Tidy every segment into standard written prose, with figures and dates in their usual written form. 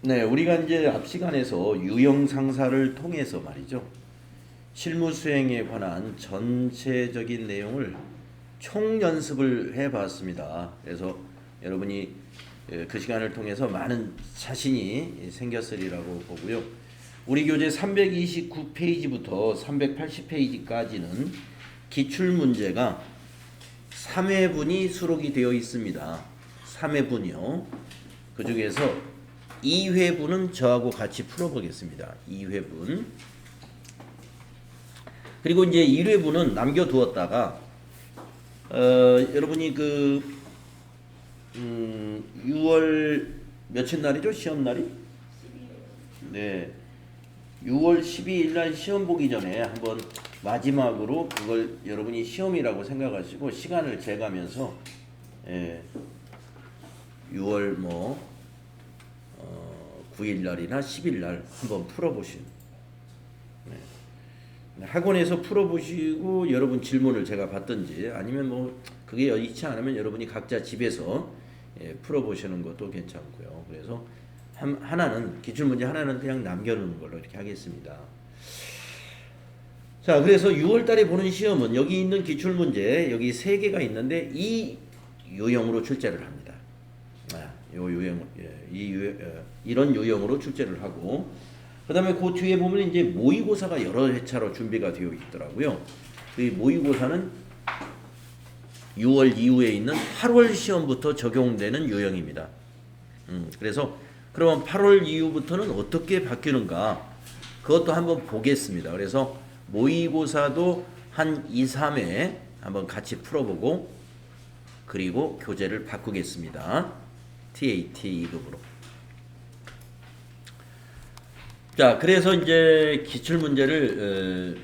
네, 우리가 이제 앞 시간에서 유형 상사를 통해서 말이죠. 실무 수행에 관한 전체적인 내용을 총 연습을 해 봤습니다. 그래서 여러분이 그 시간을 통해서 많은 자신이 생겼으리라고 보고요. 우리 교재 329페이지부터 380페이지까지는 기출 문제가 3회분이 수록이 되어 있습니다. 3회분이요. 그 중에서 2회분은 저하고 같이 풀어보겠습니다. 2회분. 그리고 이제 1회분은 남겨두었다가 여러분이 6월 며칠 날이죠? 시험 날이? 네. 6월 12일 날 시험 보기 전에 한번 마지막으로 그걸 여러분이 시험이라고 생각하시고 시간을 재가면서 6월 9일 날이나 10일 날 한번 풀어보시는. 학원에서 풀어보시고 여러분 질문을 제가 받든지 아니면 그게 여의치 않으면 여러분이 각자 집에서 풀어보시는 것도 괜찮고요. 그래서 하나는 기출문제 하나는 그냥 남겨놓는 걸로 이렇게 하겠습니다. 자, 그래서 6월 달에 보는 시험은 여기 있는 기출문제 여기 3개가 있는데 이 유형으로 출제를 합니다. 요 유형, 이런 유형으로 출제를 하고 그 다음에 그 뒤에 보면 이제 모의고사가 여러 회차로 준비가 되어 있더라고요. 이 모의고사는 6월 이후에 있는 8월 시험부터 적용되는 유형입니다. 그래서 그러면 8월 이후부터는 어떻게 바뀌는가 그것도 한번 보겠습니다. 그래서 모의고사도 한 2, 3회 한번 같이 풀어보고 그리고 교재를 바꾸겠습니다. TAT 2급으로. 자, 그래서 이제 기출 문제를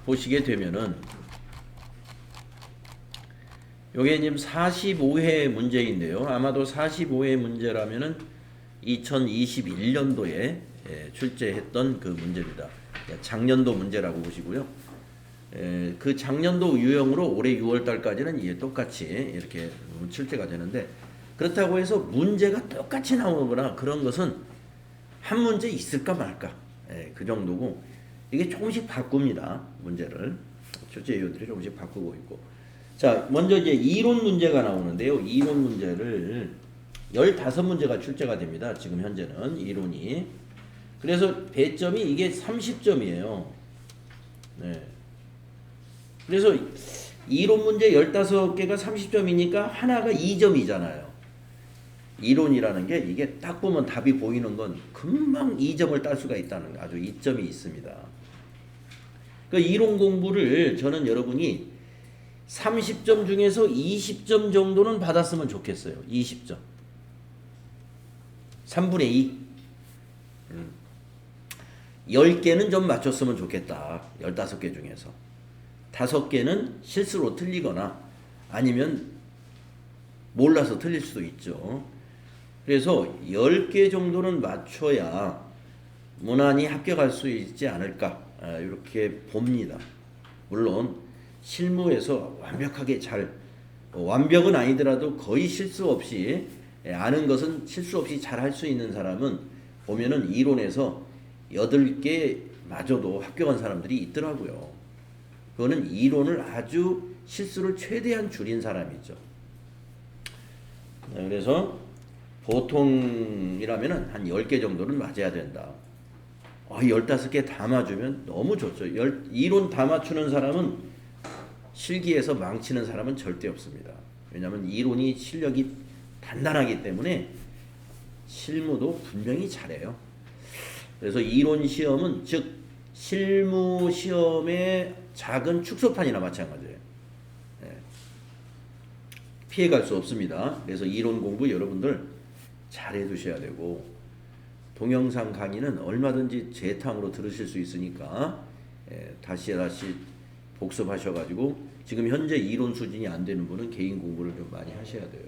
보시게 되면은 요게 지금 45회 문제인데요. 아마도 45회 문제라면은 2021년도에 출제했던 그 문제입니다. 작년도 문제라고 보시고요. 그 작년도 유형으로 올해 6월 달까지는 이게 똑같이 이렇게 출제가 되는데 그렇다고 해서 문제가 똑같이 나오거나 그런 것은 한 문제 있을까 말까 그 정도고 이게 조금씩 바꿉니다. 문제를 출제위원들이 조금씩 바꾸고 있고 자 먼저 이제 이론 문제가 나오는데요. 이론 문제를 15문제가 출제가 됩니다. 지금 현재는 이론이 그래서 배점이 이게 30점이에요. 네. 그래서 이론 문제 15개가 30점이니까 하나가 2점이잖아요. 이론이라는 게 이게 딱 보면 답이 보이는 건 금방 2점을 딸 수가 있다는 거 아주 이점이 있습니다. 그 이론 공부를 저는 여러분이 30점 중에서 20점 정도는 받았으면 좋겠어요. 20점. 3분의 2. 10개는 좀 맞췄으면 좋겠다. 15개 중에서. 5개는 실수로 틀리거나 아니면 몰라서 틀릴 수도 있죠. 그래서 10개 정도는 맞춰야 무난히 합격할 수 있지 않을까 이렇게 봅니다. 물론 실무에서 완벽하게 완벽은 아니더라도 거의 실수 없이 아는 것은 실수 없이 잘 할 수 있는 사람은 보면은 이론에서 8개 마저도 합격한 사람들이 있더라고요. 그거는 이론을 아주 실수를 최대한 줄인 사람이죠. 그래서 보통이라면은 한 10개 정도는 맞아야 된다. 15개 다 맞으면 너무 좋죠. 이론 다 맞추는 사람은 실기에서 망치는 사람은 절대 없습니다. 왜냐하면 이론이 실력이 단단하기 때문에 실무도 분명히 잘해요. 그래서 이론 시험은 즉 실무 시험의 작은 축소판이나 마찬가지예요. 피해갈 수 없습니다. 그래서 이론 공부 여러분들 잘해 두셔야 되고 동영상 강의는 얼마든지 재탕으로 들으실 수 있으니까 다시 복습하셔가지고 지금 현재 이론 수준이 안 되는 분은 개인 공부를 좀 많이 하셔야 돼요.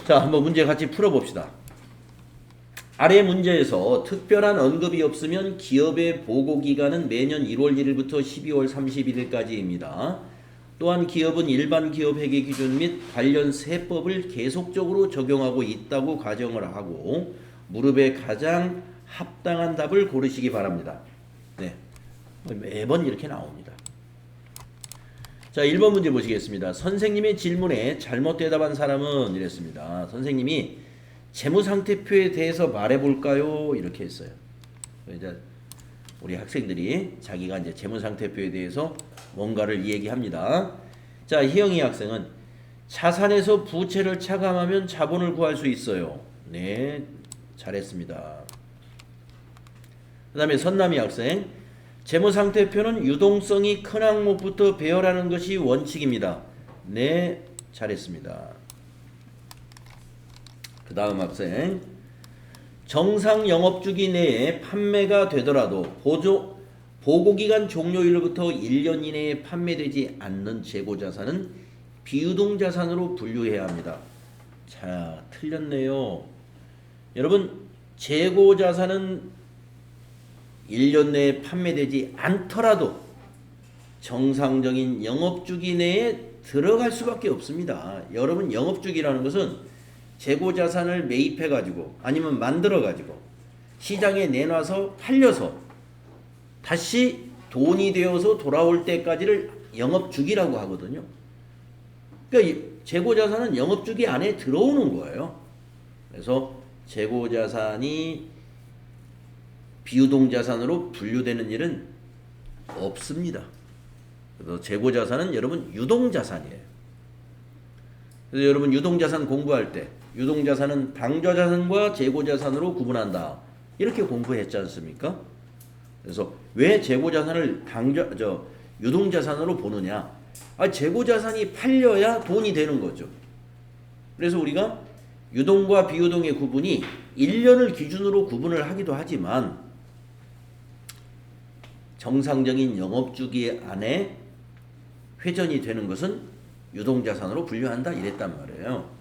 자, 한번 문제 같이 풀어봅시다. 아래 문제에서 특별한 언급이 없으면 기업의 보고기간은 매년 1월 1일부터 12월 31일까지입니다. 또한 기업은 일반 기업 회계 기준 및 관련 세법을 계속적으로 적용하고 있다고 가정을 하고 무릎에 가장 합당한 답을 고르시기 바랍니다. 네, 매번 이렇게 나옵니다. 자, 1번 문제 보시겠습니다. 선생님의 질문에 잘못 대답한 사람은 이랬습니다. 선생님이 재무상태표에 대해서 말해볼까요? 이렇게 했어요. 이제 우리 학생들이 자기가 이제 재무상태표에 대해서 뭔가를 얘기합니다. 자, 희영이 학생은 자산에서 부채를 차감하면 자본을 구할 수 있어요. 네, 잘했습니다. 그 다음에 선남이 학생, 재무상태표는 유동성이 큰 항목부터 배열하는 것이 원칙입니다. 네, 잘했습니다. 그 다음 학생, 정상 영업주기 내에 판매가 되더라도 보고기간 종료일로부터 1년 이내에 판매되지 않는 재고자산은 비유동자산으로 분류해야 합니다. 자, 틀렸네요. 여러분, 재고자산은 1년 내에 판매되지 않더라도 정상적인 영업주기 내에 들어갈 수밖에 없습니다. 여러분, 영업주기라는 것은 재고자산을 매입해가지고 아니면 만들어가지고 시장에 내놔서 팔려서 다시 돈이 되어서 돌아올 때까지를 영업주기라고 하거든요. 그러니까 재고자산은 영업주기 안에 들어오는 거예요. 그래서 재고자산이 비유동자산으로 분류되는 일은 없습니다. 그래서 재고자산은 여러분 유동자산이에요. 그래서 여러분 유동자산 공부할 때 유동자산은 당좌자산과 재고자산으로 구분한다. 이렇게 공부했지 않습니까? 그래서 왜 재고자산을 유동자산으로 보느냐? 재고자산이 팔려야 돈이 되는 거죠. 그래서 우리가 유동과 비유동의 구분이 1년을 기준으로 구분을 하기도 하지만 정상적인 영업주기 안에 회전이 되는 것은 유동자산으로 분류한다 이랬단 말이에요.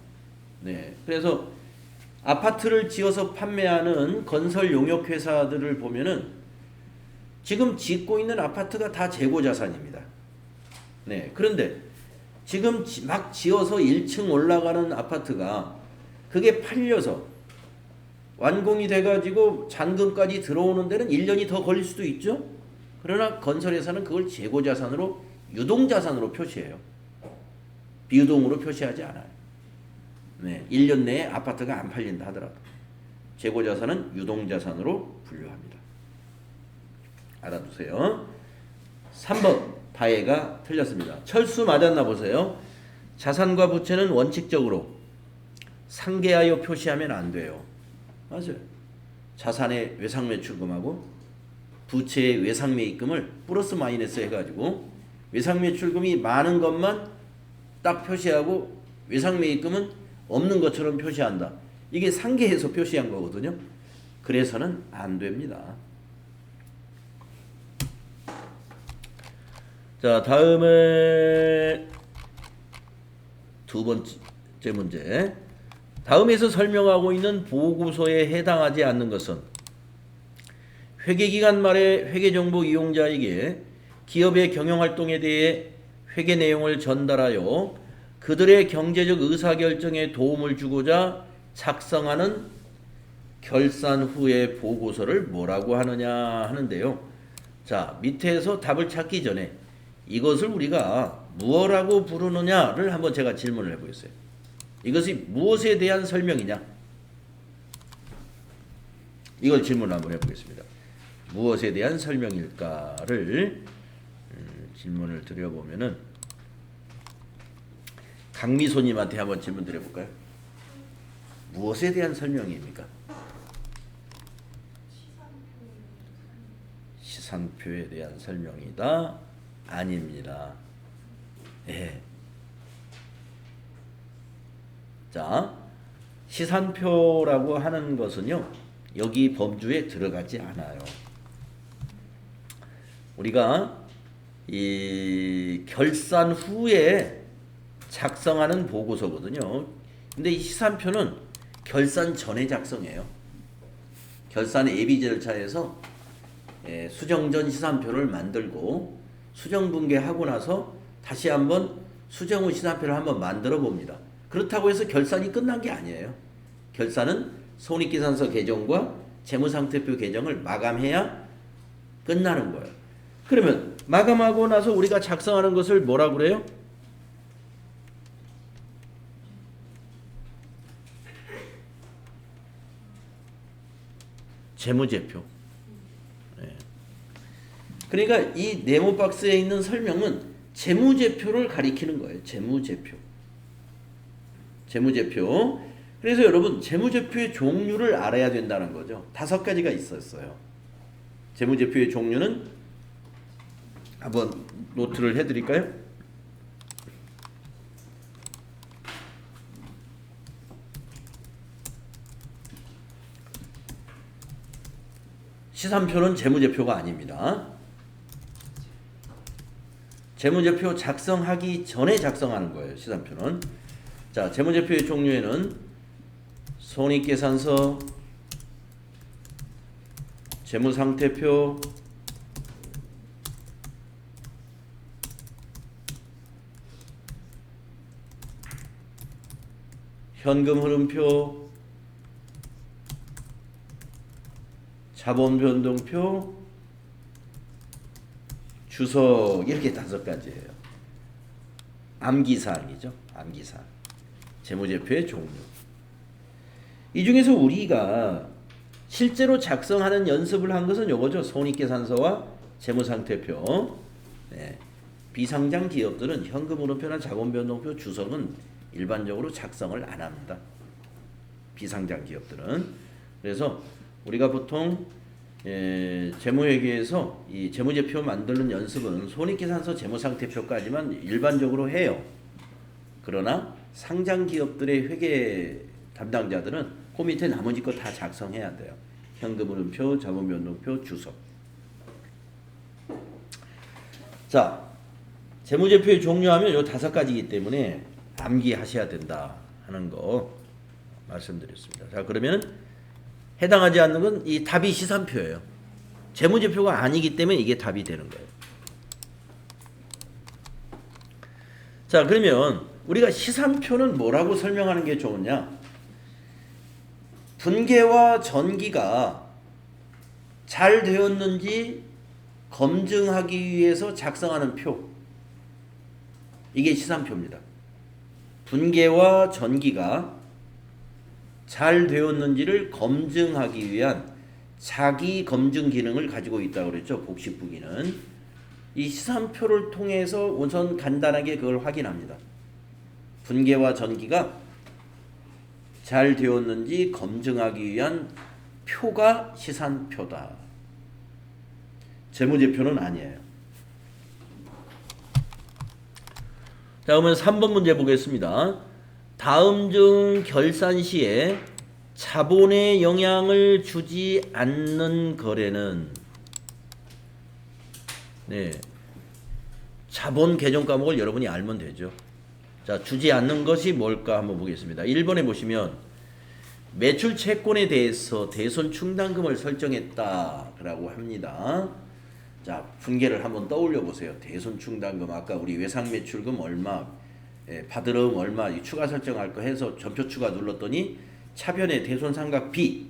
네, 그래서 아파트를 지어서 판매하는 건설 용역 회사들을 보면은 지금 짓고 있는 아파트가 다 재고자산입니다. 네, 그런데 지금 막 지어서 1층 올라가는 아파트가 그게 팔려서 완공이 돼가지고 잔금까지 들어오는 데는 1년이 더 걸릴 수도 있죠. 그러나 건설회사는 그걸 재고자산으로 유동자산으로 표시해요. 비유동으로 표시하지 않아요. 네, 1년 내에 아파트가 안 팔린다 하더라도 재고자산은 유동자산으로 분류합니다. 알아두세요. 3번 다혜가 틀렸습니다. 철수 맞았나 보세요. 자산과 부채는 원칙적으로 상계하여 표시하면 안 돼요. 맞아요. 자산의 외상매출금하고 부채의 외상매입금을 플러스 마이너스 해가지고 외상매출금이 많은 것만 딱 표시하고 외상매입금은 없는 것처럼 표시한다. 이게 상계해서 표시한 거거든요. 그래서는 안 됩니다. 자, 다음에 두 번째 문제. 다음에서 설명하고 있는 보고서에 해당하지 않는 것은 회계기간 말에 회계정보 이용자에게 기업의 경영활동에 대해 회계 내용을 전달하여 그들의 경제적 의사결정에 도움을 주고자 작성하는 결산 후의 보고서를 뭐라고 하느냐 하는데요. 자, 밑에서 답을 찾기 전에 이것을 우리가 무엇이라고 부르느냐를 한번 제가 질문을 해보겠어요. 이것이 무엇에 대한 설명이냐? 이걸 질문을 한번 해보겠습니다. 무엇에 대한 설명일까를 질문을 드려보면은 강미소님한테 한번 질문 드려볼까요? 무엇에 대한 설명입니까? 시산표에 대한 설명이다? 아닙니다. 예. 자, 시산표라고 하는 것은요, 여기 범주에 들어가지 않아요. 우리가 이 결산 후에 작성하는 보고서거든요. 근데 이 시산표는 결산 전에 작성해요. 결산 예비 절차에서 수정 전 시산표를 만들고 수정 분개하고 나서 다시 한번 수정 후 시산표를 한번 만들어 봅니다. 그렇다고 해서 결산이 끝난 게 아니에요. 결산은 손익계산서 개정과 재무상태표 개정을 마감해야 끝나는 거예요. 그러면 마감하고 나서 우리가 작성하는 것을 뭐라 그래요? 재무제표. 네. 그러니까 이 네모 박스에 있는 설명은 재무제표를 가리키는 거예요. 재무제표. 재무제표. 그래서 여러분 재무제표의 종류를 알아야 된다는 거죠. 5가지가 있었어요. 재무제표의 종류는 한번 노트를 해드릴까요? 시산표는 재무제표가 아닙니다. 재무제표 작성하기 전에 작성하는 거예요. 시산표는. 자, 재무제표의 종류에는 손익계산서, 재무상태표, 현금흐름표, 자본변동표, 주석 이렇게 5가지예요. 암기사항이죠. 암기사항. 재무제표의 종류. 이 중에서 우리가 실제로 작성하는 연습을 한 것은 요거죠. 손익계산서와 재무상태표. 네. 비상장 기업들은 현금흐름표나 자본변동표, 주석은 일반적으로 작성을 안 합니다. 비상장 기업들은. 그래서 우리가 보통 재무회계에서 이 재무제표 만드는 연습은 손익계산서, 재무상태표까지만 일반적으로 해요. 그러나 상장 기업들의 회계 담당자들은 그 밑에 나머지 거 다 작성해야 돼요. 현금흐름표, 자본변동표, 주석. 자, 재무제표의 종류하면 요 5가지이기 때문에 암기하셔야 된다 하는 거 말씀드렸습니다. 자, 그러면 해당하지 않는 건 이 답이 시산표예요. 재무제표가 아니기 때문에 이게 답이 되는 거예요. 자, 그러면 우리가 시산표는 뭐라고 설명하는 게 좋으냐? 분계와 전기가 잘 되었는지 검증하기 위해서 작성하는 표. 이게 시산표입니다. 분계와 전기가 잘 되었는지를 검증하기 위한 자기 검증 기능을 가지고 있다고 그랬죠. 복식부기는. 이 시산표를 통해서 우선 간단하게 그걸 확인합니다. 분계와 전기가 잘 되었는지 검증하기 위한 표가 시산표다. 재무제표는 아니에요. 자, 그러면 3번 문제 보겠습니다. 다음 중 결산 시에 자본에 영향을 주지 않는 거래는, 네, 자본 개정 과목을 여러분이 알면 되죠. 자, 주지 않는 것이 뭘까 한번 보겠습니다. 1번에 보시면 매출 채권에 대해서 대손 충당금을 설정했다라고 합니다. 자, 분계를 한번 떠올려 보세요. 대손 충당금, 아까 우리 외상 매출금 얼마, 받으러음 얼마 추가 설정할 거 해서 전표 추가 눌렀더니 차변에 대손 상각 B,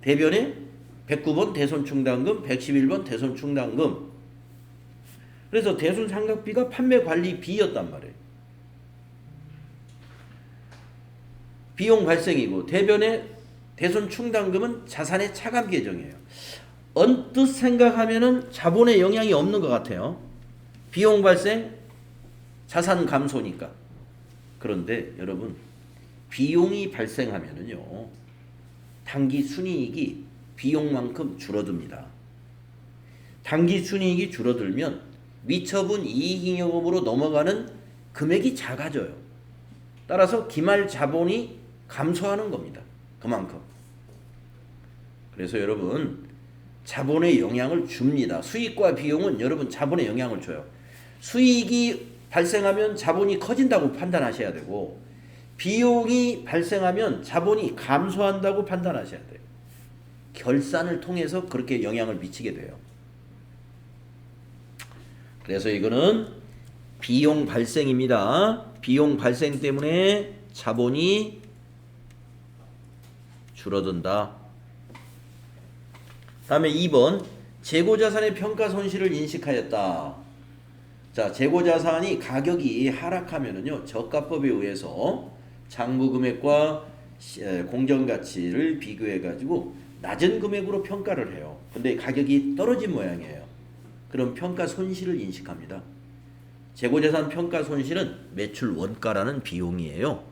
대변에 109번 대손 충당금, 111번 대손 충당금. 그래서 대손 상각 B가 판매 관리 B였단 말이에요. 비용 발생이고, 대변에 대손 충당금은 자산의 차감 계정이에요. 언뜻 생각하면은 자본에 영향이 없는 것 같아요. 비용 발생, 자산 감소니까. 그런데 여러분, 비용이 발생하면은요, 당기 순이익이 비용만큼 줄어듭니다. 당기 순이익이 줄어들면 미처분 이익잉여금으로 넘어가는 금액이 작아져요. 따라서 기말 자본이 감소하는 겁니다. 그만큼. 그래서 여러분, 자본에 영향을 줍니다. 수익과 비용은 여러분 자본에 영향을 줘요. 수익이 발생하면 자본이 커진다고 판단하셔야 되고, 비용이 발생하면 자본이 감소한다고 판단하셔야 돼요. 결산을 통해서 그렇게 영향을 미치게 돼요. 그래서 이거는 비용 발생입니다. 비용 발생 때문에 자본이 줄어든다. 다음에 2번 재고자산의 평가 손실을 인식하였다. 자, 재고자산이 가격이 하락하면은요 저가법에 의해서 장부 금액과 공정 가치를 비교해 가지고 낮은 금액으로 평가를 해요. 근데 가격이 떨어진 모양이에요. 그럼 평가 손실을 인식합니다. 재고자산 평가 손실은 매출 원가라는 비용이에요.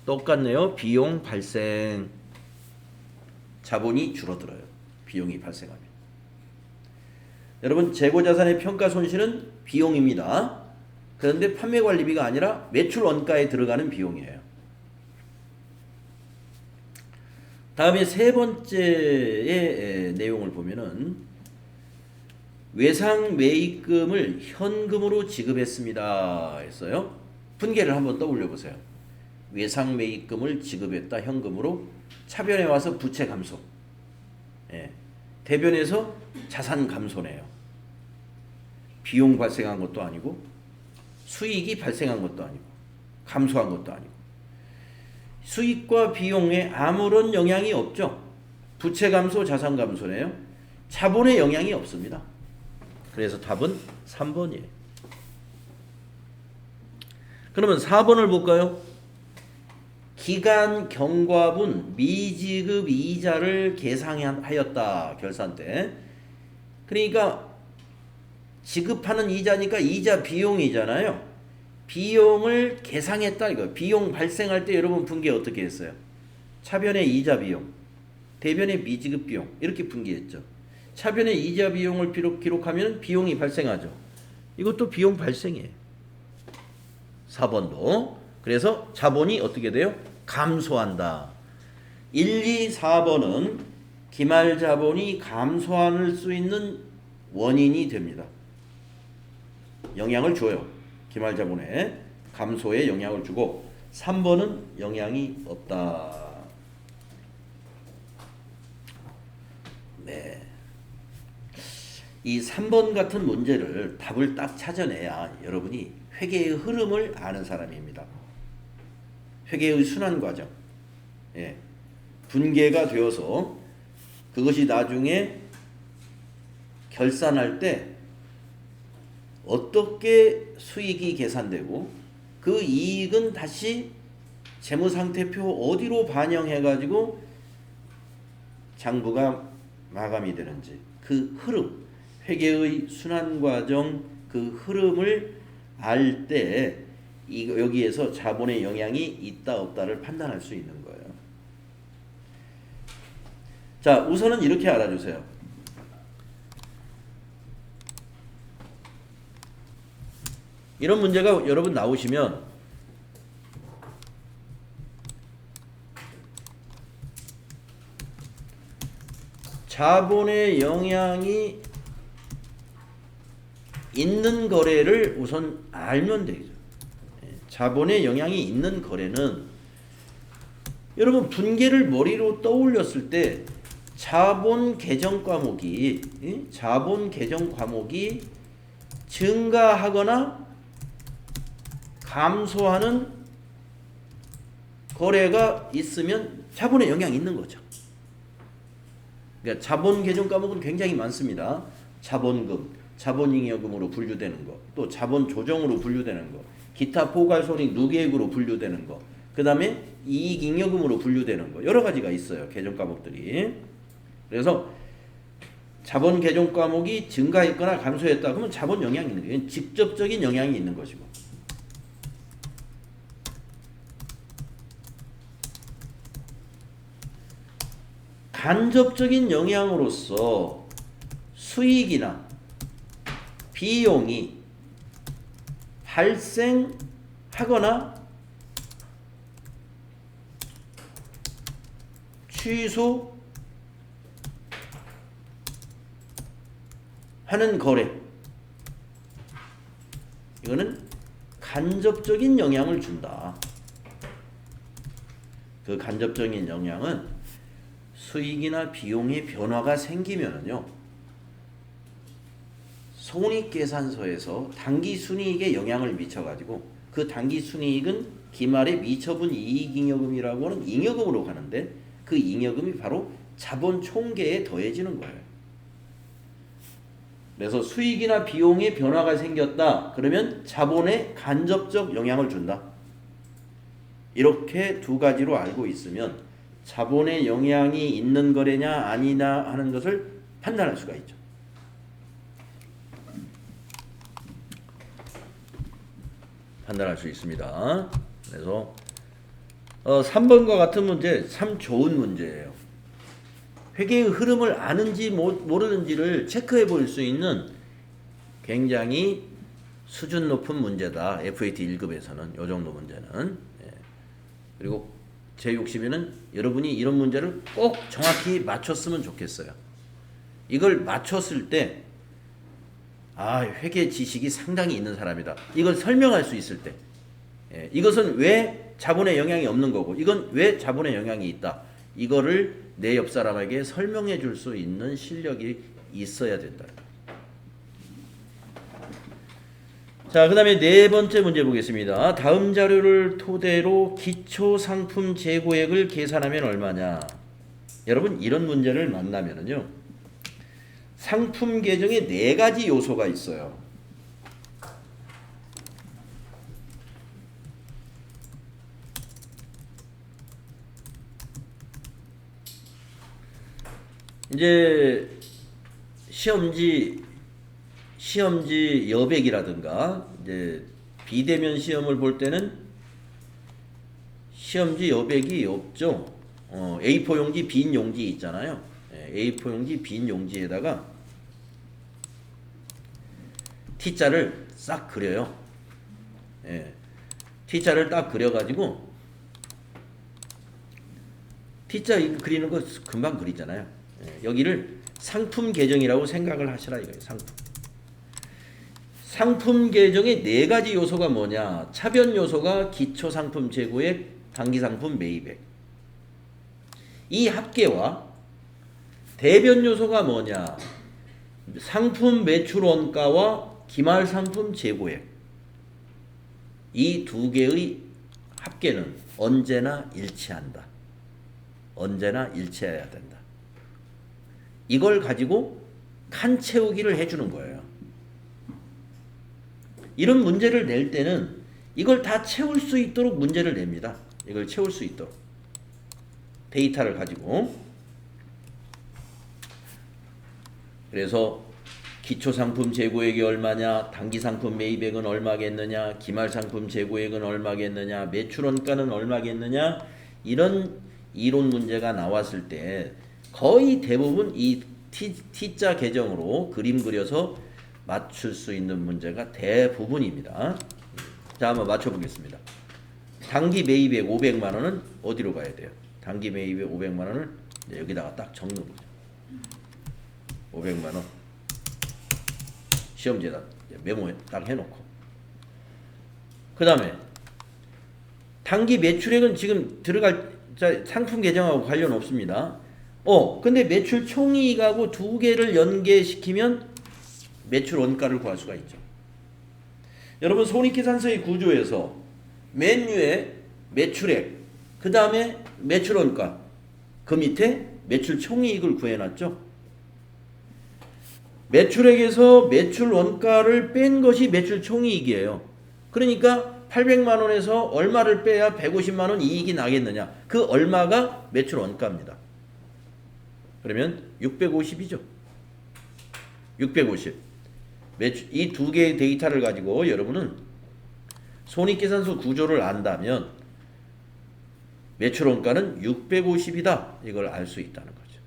똑같네요. 비용 발생. 자본이 줄어들어요. 비용이 발생하면. 여러분 재고자산의 평가 손실은 비용입니다. 그런데 판매관리비가 아니라 매출 원가에 들어가는 비용이에요. 다음에 세 번째의 내용을 보면은 외상 매입금을 현금으로 지급했습니다 했어요. 분계를 한번 떠올려 보세요. 외상 매입금을 지급했다 현금으로. 차변에 와서 부채 감소. 예. 대변에서 자산 감소네요. 비용 발생한 것도 아니고 수익이 발생한 것도 아니고 감소한 것도 아니고 수익과 비용에 아무런 영향이 없죠. 부채 감소, 자산 감소네요. 자본에 영향이 없습니다. 그래서 답은 3번이에요. 그러면 4번을 볼까요? 기간 경과분 미지급 이자를 계상하였다. 결산 때. 그러니까 지급하는 이자니까 이자 비용이잖아요. 비용을 계상했다 이거. 비용 발생할 때 여러분 분계 어떻게 했어요? 차변의 이자 비용, 대변의 미지급 비용 이렇게 분계했죠. 차변의 이자 비용을 기록하면 비용이 발생하죠. 이것도 비용 발생이에요. 4번도. 그래서 자본이 어떻게 돼요? 감소한다. 1, 2, 4번은 기말 자본이 감소할 수 있는 원인이 됩니다. 영향을 줘요. 기말 자본에 감소에 영향을 주고 3번은 영향이 없다. 네. 이 3번 같은 문제를 답을 딱 찾아내야 여러분이 회계의 흐름을 아는 사람입니다. 회계의 순환 과정. 예. 분계가 되어서 그것이 나중에 결산할 때 어떻게 수익이 계산되고 그 이익은 다시 재무상태표 어디로 반영해 가지고 장부가 마감이 되는지 그 흐름, 회계의 순환 과정 그 흐름을 알 때 여기에서 자본의 영향이 있다 없다를 판단할 수 있는 거예요. 자, 우선은 이렇게 알아주세요. 이런 문제가 여러분 나오시면 자본의 영향이 있는 거래를 우선 알면 되죠. 자본의 영향이 있는 거래는 여러분 분계를 머리로 떠올렸을 때 자본 계정 과목이 증가하거나 감소하는 거래가 있으면 자본에 영향이 있는 거죠. 그러니까 자본 계정 과목은 굉장히 많습니다. 자본금, 자본잉여금으로 분류되는 거, 또 자본 조정으로 분류되는 거, 기타 포괄손익 누계액으로 분류되는 거, 그 다음에 이익잉여금으로 분류되는 거 여러 가지가 있어요. 계정 과목들이. 그래서 자본 계정 과목이 증가했거나 감소했다 그러면 자본 영향이 있는 거예요. 직접적인 영향이 있는 것이고. 간접적인 영향으로서 수익이나 비용이 발생하거나 취소하는 거래. 이거는 간접적인 영향을 준다. 그 간접적인 영향은 수익이나 비용의 변화가 생기면은요. 손익계산서에서 당기순이익에 영향을 미쳐가지고 그 당기순이익은 기말에 미처분 이익잉여금이라고 하는 잉여금으로 가는데 그 잉여금이 바로 자본 총계에 더해지는 거예요. 그래서 수익이나 비용의 변화가 생겼다. 그러면 자본에 간접적 영향을 준다. 이렇게 두 가지로 알고 있으면 자본에 영향이 있는 거래냐 아니냐 하는 것을 판단할 수가 있죠. 판단할 수 있습니다. 그래서 3번과 같은 문제 참 좋은 문제예요. 회계의 흐름을 아는지 모르는지를 체크해 볼 수 있는 굉장히 수준 높은 문제다. FAT 1급에서는 이 정도 문제는. 그리고 제 욕심에는 여러분이 이런 문제를 꼭 정확히 맞췄으면 좋겠어요. 이걸 맞췄을 때 회계 지식이 상당히 있는 사람이다. 이걸 설명할 수 있을 때 이것은 왜 자본에 영향이 없는 거고 이건 왜 자본에 영향이 있다. 이거를 내 옆 사람에게 설명해 줄 수 있는 실력이 있어야 된다. 자, 그 다음에 네 번째 문제 보겠습니다. 다음 자료를 토대로 기초상품 재고액을 계산하면 얼마냐. 여러분 이런 문제를 만나면은요 상품 계정에 네 가지 요소가 있어요. 이제 시험지 여백이라든가 이제 비대면 시험을 볼 때는 시험지 여백이 없죠. A4 용지 빈 용지 있잖아요. A4 용지 빈 용지에다가 T자를 싹 그려요. T자를 딱 그려가지고 T자 그리는 거 금방 그리잖아요. 여기를 상품 계정이라고 생각을 하시라 이거예요. 상품 계정의 네 가지 요소가 뭐냐? 차변 요소가 기초 상품 재고액, 단기 상품 매입액. 이 합계와 대변 요소가 뭐냐? 상품 매출 원가와 기말 상품 재고액. 이 두 개의 합계는 언제나 일치한다. 언제나 일치해야 된다. 이걸 가지고 칸 채우기를 해주는 거예요. 이런 문제를 낼 때는 이걸 다 채울 수 있도록 문제를 냅니다. 이걸 채울 수 있도록. 데이터를 가지고. 그래서 기초상품 재고액이 얼마냐, 단기상품 매입액은 얼마겠느냐, 기말상품 재고액은 얼마겠느냐, 매출원가는 얼마겠느냐, 이런 이론 문제가 나왔을 때 거의 대부분 이 T자 계정으로 그림 그려서 맞출 수 있는 문제가 대부분입니다. 자, 한번 맞춰보겠습니다. 단기 매입액 500만 원은 어디로 가야 돼요? 단기 매입액 500만 원을 여기다가 딱 적는 거죠. 500만 원. 시험지에다 메모 딱 해놓고. 그 다음에 단기 매출액은 지금 들어갈 상품 계정하고 관련 없습니다. 근데 매출 총이익하고 두 개를 연계시키면 매출 원가를 구할 수가 있죠. 여러분 손익계산서의 구조에서 맨 위에 매출액, 그 다음에 매출 원가, 그 밑에 매출 총이익을 구해놨죠. 매출액에서 매출 원가를 뺀 것이 매출 총이익이에요. 그러니까 800만 원에서 얼마를 빼야 150만 원 이익이 나겠느냐. 그 얼마가 매출 원가입니다. 그러면 650이죠. 650. 이 두 개의 데이터를 가지고 여러분은 손익계산서 구조를 안다면 매출원가는 650이다. 이걸 알 수 있다는 거죠.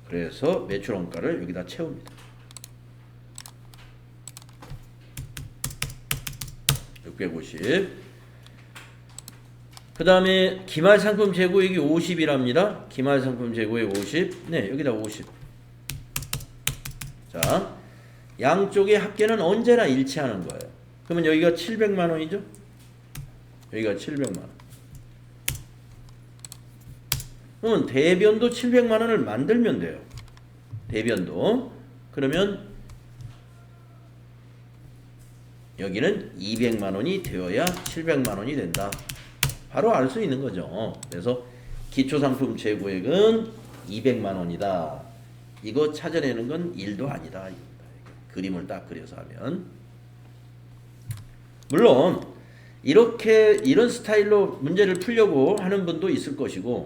그래서 매출원가를 여기다 채웁니다. 650. 그 다음에 기말상품 재고액이 50이랍니다. 기말상품 재고액 50. 네, 여기다 50. 자, 양쪽의 합계는 언제나 일치하는 거예요. 그러면 여기가 700만 원이죠? 여기가 700만 원. 그러면 대변도 700만 원을 만들면 돼요. 대변도. 그러면 여기는 200만 원이 되어야 700만 원이 된다. 바로 알 수 있는 거죠. 그래서 기초상품 재고액은 200만 원이다. 이거 찾아내는 건 일도 아니다. 그림을 딱 그려서 하면. 물론 이런 스타일로 문제를 풀려고 하는 분도 있을 것이고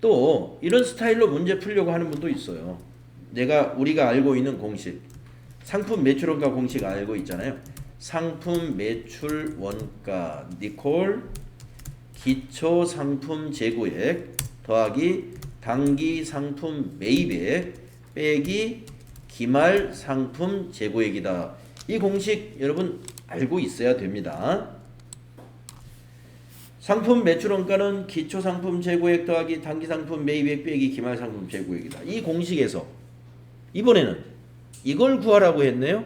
또 이런 스타일로 문제 풀려고 하는 분도 있어요. 우리가 알고 있는 공식, 상품 매출 원가 공식 알고 있잖아요. 상품 매출 원가 니콜 기초 상품 재고액 더하기 당기 상품 매입액 빼기 기말 상품 재고액이다. 이 공식 여러분 알고 있어야 됩니다. 상품 매출 원가는 기초 상품 재고액 더하기 당기 상품 매입액 빼기 기말 상품 재고액이다. 이 공식에서 이번에는 이걸 구하라고 했네요.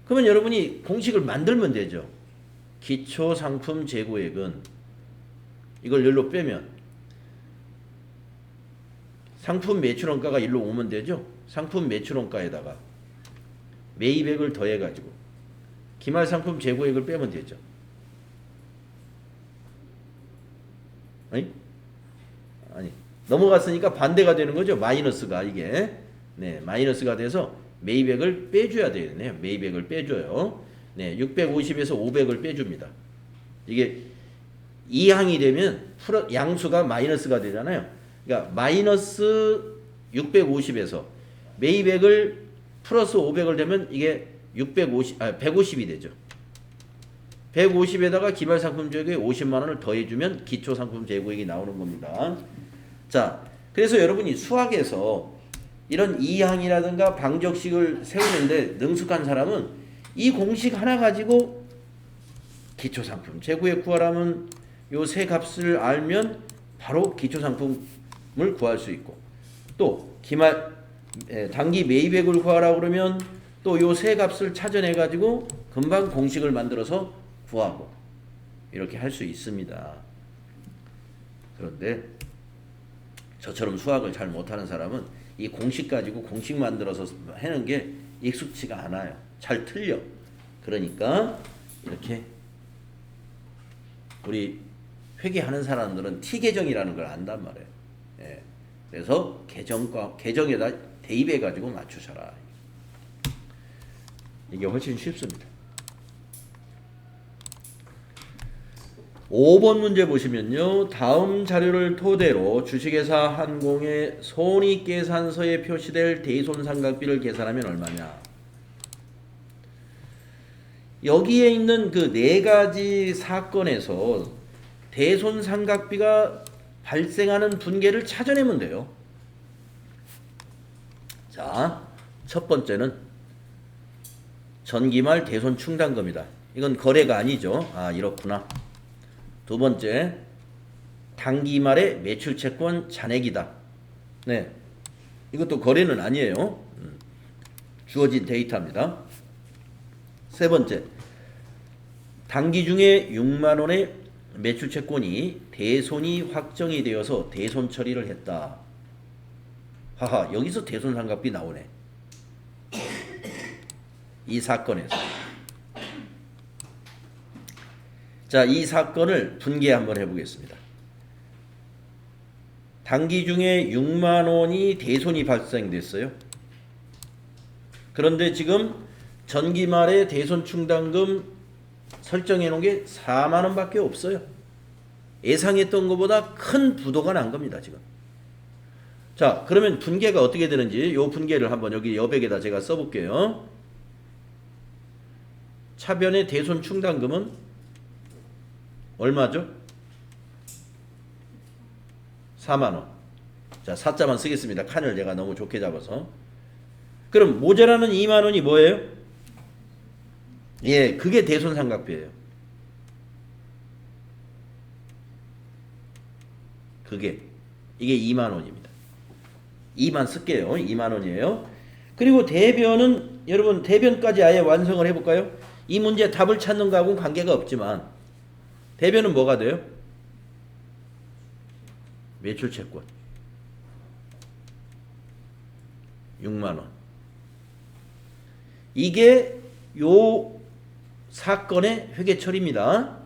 그러면 여러분이 공식을 만들면 되죠. 기초 상품 재고액은 이걸 열로 빼면 상품 매출 원가가 일로 오면 되죠. 상품 매출 원가에다가 매입액을 더해가지고 기말 상품 재고액을 빼면 되죠. 아니 넘어갔으니까 반대가 되는 거죠. 마이너스가 이게 마이너스가 돼서 매입액을 빼줘야 되겠네요. 매입액을 빼줘요. 650에서 500을 빼줍니다. 이게 2항이 되면 양수가 마이너스가 되잖아요. 그러니까 마이너스 650에서 매입액을 플러스 500을 되면 이게 150이 되죠. 150에다가 기말상품 재고액 50만 원을 더해주면 기초상품 재고액이 나오는 겁니다. 자, 그래서 여러분이 수학에서 이런 이항이라든가 방정식을 세우는데 능숙한 사람은 이 공식 하나 가지고 기초상품 재고액 구하라면 요 세 값을 알면 바로 기초상품을 구할 수 있고 또 당기 매입액을 구하라 그러면 또 요 세 값을 찾아내 가지고 금방 공식을 만들어서 구하고 이렇게 할 수 있습니다. 그런데 저처럼 수학을 잘 못하는 사람은 이 공식 가지고 공식 만들어서 하는 게 익숙치가 않아요. 잘 틀려. 그러니까 이렇게 우리 회계하는 사람들은 T계정이라는 걸 안단 말이에요. 예. 그래서 계정에다 대입해 가지고 맞추셔라. 이게 훨씬 쉽습니다. 5번 문제 보시면요. 다음 자료를 토대로 주식회사 한공의 손익계산서에 표시될 대손상각비를 계산하면 얼마냐. 여기에 있는 그 네 가지 사건에서 대손상각비가 발생하는 분계를 찾아내면 돼요. 자, 첫 번째는 전기말 대손충당금이다. 이건 거래가 아니죠. 아, 이렇구나. 두 번째, 당기말의 매출채권 잔액이다. 네, 이것도 거래는 아니에요. 주어진 데이터입니다. 세 번째, 당기 중에 6만 원의 매출채권이 대손이 확정이 되어서 대손 처리를 했다. 하하, 여기서 대손상각비 나오네. 이 사건에서. 자, 이 사건을 분계 한번 해보겠습니다. 당기 중에 6만 원이 대손이 발생됐어요. 그런데 지금 전기말에 대손 충당금 설정해 놓은 게 4만 원밖에 없어요. 예상했던 것보다 큰 부도가 난 겁니다, 지금. 자, 그러면 분계가 어떻게 되는지 요 분계를 한번 여기 여백에다 제가 써볼게요. 차변의 대손 충당금은 얼마죠? 4만 원. 자, 4자만 쓰겠습니다. 칸을 제가 너무 좋게 잡아서. 그럼 모자라는 2만 원이 뭐예요? 예, 그게 대손상각비예요. 이게 2만 원입니다. 2만 쓸게요. 2만 원이에요. 그리고 대변은 여러분 대변까지 아예 완성을 해볼까요? 이 문제 답을 찾는 거하고는 관계가 없지만 대변은 뭐가 돼요? 매출채권 6만 원. 이게 요 사건의 회계처리입니다.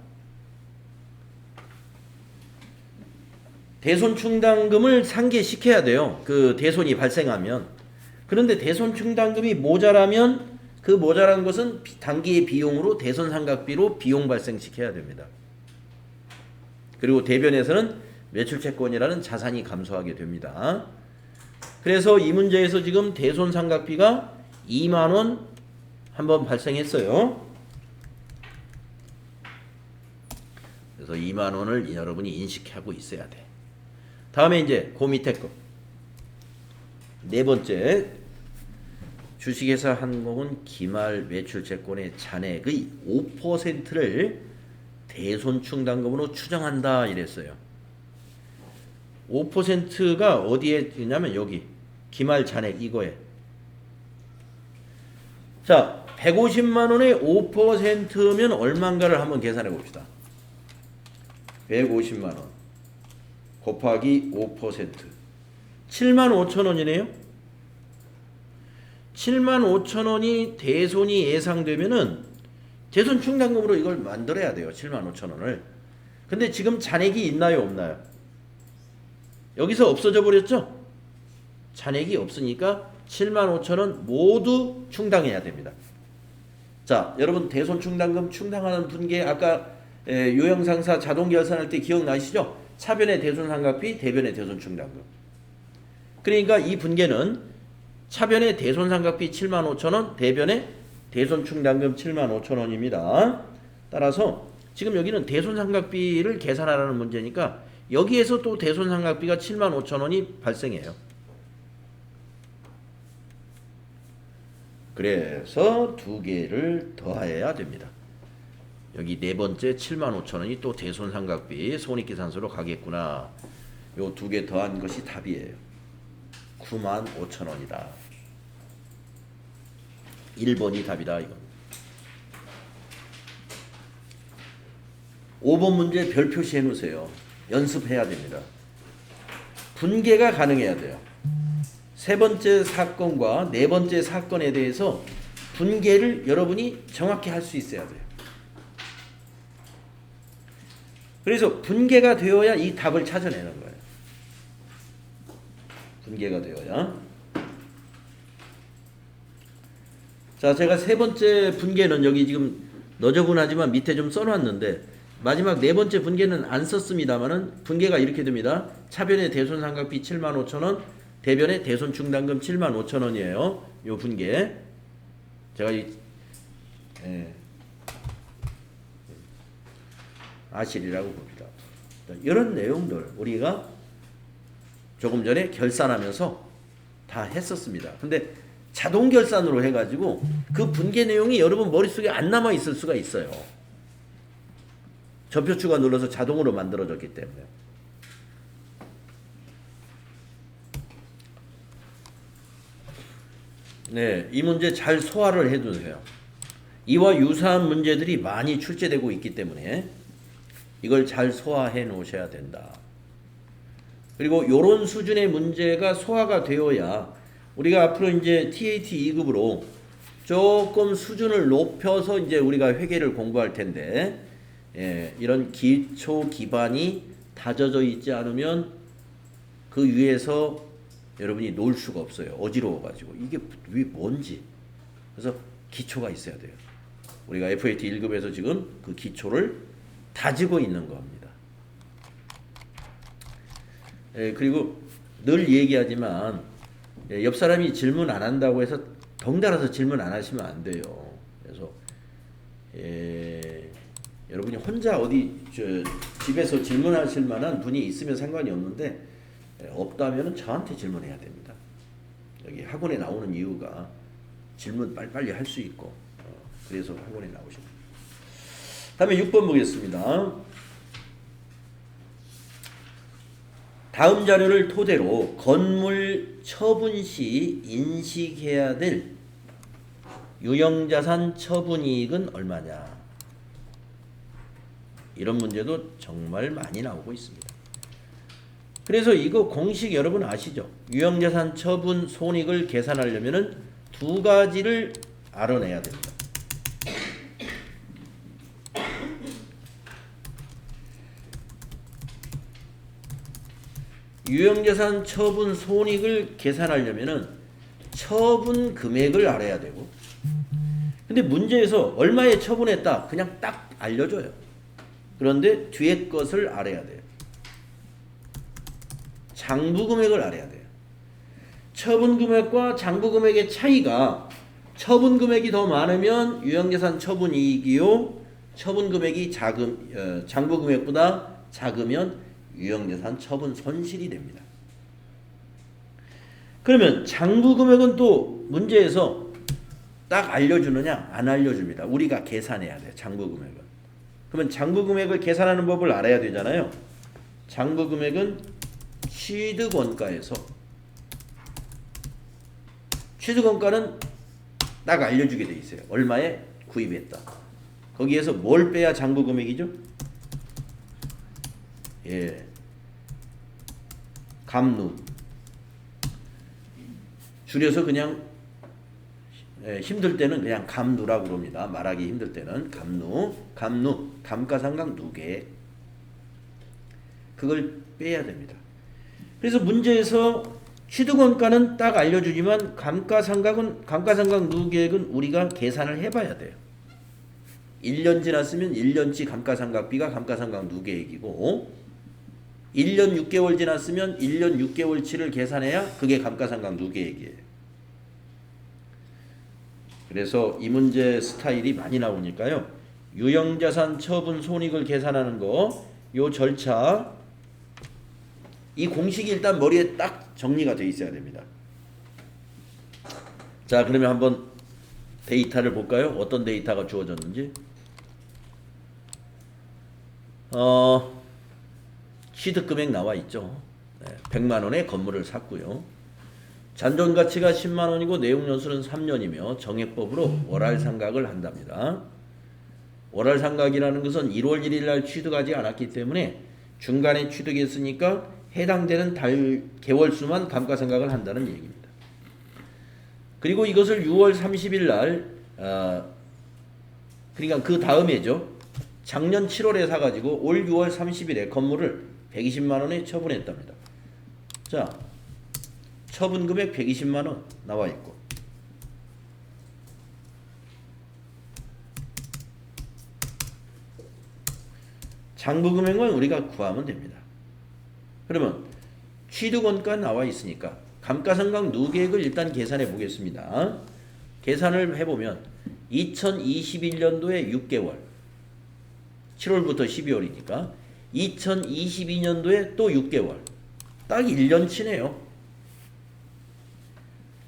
대손 충당금을 상계시켜야 돼요. 그 대손이 발생하면. 그런데 대손 충당금이 모자라면 그 모자란 것은 단기의 비용으로 대손 상각비로 비용 발생시켜야 됩니다. 그리고 대변에서는 매출채권이라는 자산이 감소하게 됩니다. 그래서 이 문제에서 지금 대손 상각비가 2만원 한번 발생했어요. 그래서 2만원을 여러분이 인식하고 있어야 돼. 다음에 이제 그 밑에 거. 네 번째, 주식회사 한국은 기말 매출채권의 잔액의 5%를 대손 충당금으로 추정한다 이랬어요. 5%가 어디에 있냐면 여기 기말 잔액 이거에. 자, 150만원의 5%면 얼마인가를 한번 계산해 봅시다. 150만원 곱하기 5% 75,000원이네요. 75,000원이 대손이 예상되면은 대손 충당금으로 이걸 만들어야 돼요. 75,000원을. 근데 지금 잔액이 있나요, 없나요? 여기서 없어져 버렸죠? 잔액이 없으니까 75,000원 모두 충당해야 됩니다. 자, 여러분 대손 충당금 충당하는 분계 아까 요형상사 자동 결산할 때 기억나시죠? 차변의 대손 상각비, 대변의 대손 충당금. 그러니까 이 분계는 차변의 대손 상각비 75,000원, 대변의 대손 충당금 75,000원입니다. 따라서 지금 여기는 대손 상각비를 계산하라는 문제니까 여기에서 또 대손 상각비가 75,000원이 발생해요. 그래서 두 개를 더해야 됩니다. 여기 네 번째 75,000원이 또 대손 상각비 손익계산서로 가겠구나. 요 두 개 더한 것이 답이에요. 95,000원이다. 1번이 답이다 이건. 5번 문제 별 표시해 놓으세요. 연습해야 됩니다. 분계가 가능해야 돼요. 세 번째 사건과 네 번째 사건에 대해서 분계를 여러분이 정확히 할 수 있어야 돼요. 그래서 분계가 되어야 이 답을 찾아내는 거예요. 분계가 되어야. 자, 제가 세 번째 분계는 여기 지금 너저분하지만 밑에 좀 써놨는데 마지막 네 번째 분계는 안 썼습니다만은 분계가 이렇게 됩니다. 차변의 대손 상각비 75,000원, 대변의 대손 충당금 75,000원이에요. 요 분계. 제가 아실이라고 봅니다. 이런 내용들 우리가 조금 전에 결산하면서 다 했었습니다. 근데 자동 결산으로 해가지고 그 분계 내용이 여러분 머릿속에 안 남아 있을 수가 있어요. 접효추가 눌러서 자동으로 만들어졌기 때문에. 네, 이 문제 잘 소화를 해두세요. 이와 유사한 문제들이 많이 출제되고 있기 때문에 이걸 잘 소화해 놓으셔야 된다. 그리고 이런 수준의 문제가 소화가 되어야 우리가 앞으로 이제 TAT 2급으로 조금 수준을 높여서 이제 우리가 회계를 공부할 텐데, 이런 기초 기반이 다져져 있지 않으면 그 위에서 여러분이 놀 수가 없어요. 어지러워가지고 이게 뭔지. 그래서 기초가 있어야 돼요. 우리가 FAT 1급에서 지금 그 기초를 다지고 있는 겁니다. 그리고 늘 얘기하지만 옆 사람이 질문 안 한다고 해서 덩달아서 질문 안 하시면 안 돼요. 그래서 여러분이 혼자 어디 집에서 질문하실 만한 분이 있으면 상관이 없는데 없다면 저한테 질문해야 됩니다. 여기 학원에 나오는 이유가 질문 빨리빨리 할 수 있고 그래서 학원에 나오십니다. 다음에 6번 보겠습니다. 다음 자료를 토대로 건물 처분 시 인식해야 될 유형자산 처분이익은 얼마냐. 이런 문제도 정말 많이 나오고 있습니다. 그래서 이거 공식 여러분 아시죠? 유형자산 처분 손익을 계산하려면은 두 가지를 알아내야 됩니다. 유형자산 처분 손익을 계산하려면은 처분 금액을 알아야 되고, 근데 문제에서 얼마에 처분했다 그냥 딱 알려줘요. 그런데 뒤에 것을 알아야 돼요. 장부 금액을 알아야 돼요. 처분 금액과 장부 금액의 차이가, 처분 금액이 더 많으면 유형자산 처분 이익이요, 처분 금액이 장부 금액보다 작으면 유형자산 처분 손실이 됩니다. 그러면 장부 금액은 또 문제에서 딱 알려주느냐 안 알려줍니다. 우리가 계산해야 돼요. 장부 금액은. 그러면 장부 금액을 계산하는 법을 알아야 되잖아요. 장부 금액은 취득원가에서, 취득원가는 딱 알려주게 돼 있어요. 얼마에 구입했다. 거기에서 뭘 빼야 장부 금액이죠? 예, 감루. 줄여서 그냥 힘들 때는 그냥 감누라고 그럽니다. 말하기 힘들 때는 감누, 감가상각 누계. 그걸 빼야 됩니다. 그래서 문제에서 취득원가는 딱 알려주지만 감가상각 누계액은 우리가 계산을 해봐야 돼요. 1년 지났으면 1년치 감가상각비가 감가상각 누계액이고, 1년 6개월 지났으면 1년 6개월치를 계산해야 그게 감가상각 누계액이에요. 그래서 이 문제 스타일이 많이 나오니까요. 유형자산 처분 손익을 계산하는 거, 요 절차, 이 공식이 일단 머리에 딱 정리가 돼 있어야 됩니다. 자, 그러면 한번 데이터를 볼까요? 어떤 데이터가 주어졌는지. 취득금액 나와 있죠. 100만 원에 건물을 샀고요. 잔존가치가 10만 원이고 내용연수는 3년이며 정액법으로 월할상각을 한답니다. 월할상각이라는 것은 1월 1일 날 취득하지 않았기 때문에 중간에 취득했으니까 해당되는 개월수만 감가상각을 한다는 얘기입니다. 그리고 이것을 6월 30일 날, 그러니까 그 다음에죠. 작년 7월에 사가지고 올 6월 30일에 건물을 120만 원에 처분했답니다. 자, 처분 금액 120만 원 나와 있고, 장부 금액만 우리가 구하면 됩니다. 그러면 취득원가 나와 있으니까 감가상각 누계액을 일단 계산해 보겠습니다. 계산을 해보면 2021년도에 6개월, 7월부터 12월이니까 2022년도에 또 6개월, 딱 1년치네요.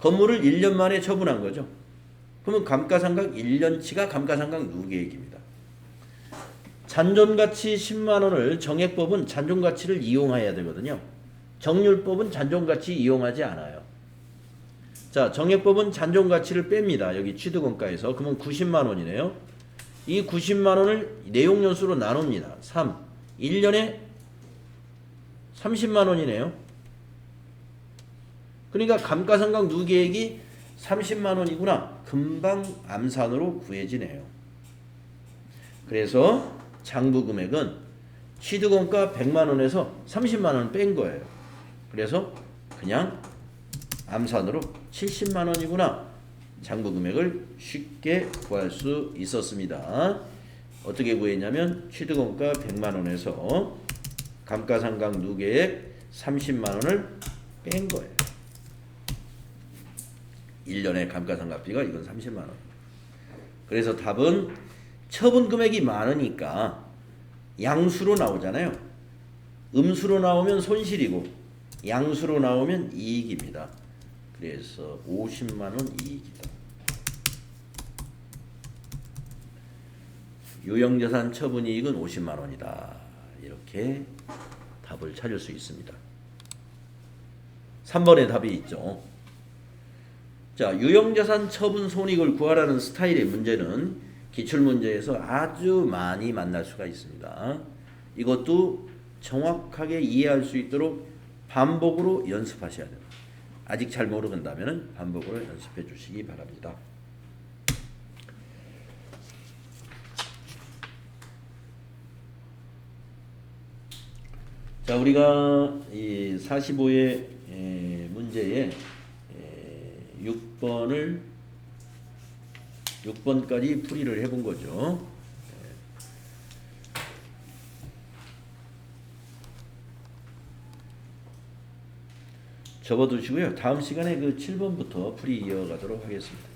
건물을 1년 만에 처분한 거죠. 그러면 감가상각 1년치가 감가상각 누계액입니다. 잔존가치 10만 원을 정액법은 잔존가치를 이용해야 되거든요. 정률법은 잔존가치 이용하지 않아요. 자, 정액법은 잔존가치를 뺍니다. 여기 취득원가에서. 그러면 90만 원이네요. 이 90만 원을 내용연수로 나눕니다. 3. 1년에 30만 원이네요. 그러니까 감가상각 누계액이 30만 원이구나. 금방 암산으로 구해지네요. 그래서 장부 금액은 취득원가 100만 원에서 30만 원 뺀 거예요. 그래서 그냥 암산으로 70만 원이구나. 장부 금액을 쉽게 구할 수 있었습니다. 어떻게 구했냐면 취득원가 100만 원에서 감가상각 누계액 30만 원을 뺀 거예요. 1년의 감가상각비가 이건 30만 원. 그래서 답은 처분 금액이 많으니까 양수로 나오잖아요. 음수로 나오면 손실이고 양수로 나오면 이익입니다. 그래서 50만 원 이익이다. 유형자산 처분 이익은 50만 원이다. 이렇게 답을 찾을 수 있습니다. 3번에 답이 있죠. 자, 유형자산 처분 손익을 구하라는 스타일의 문제는 기출문제에서 아주 많이 만날 수가 있습니다. 이것도 정확하게 이해할 수 있도록 반복으로 연습하셔야 됩니다. 아직 잘 모르겠다면 반복으로 연습해 주시기 바랍니다. 자, 우리가 이 45의 문제에 6번까지 풀이를 해본 거죠. 접어두시고요. 다음 시간에 그 7번부터 풀이 이어가도록 하겠습니다.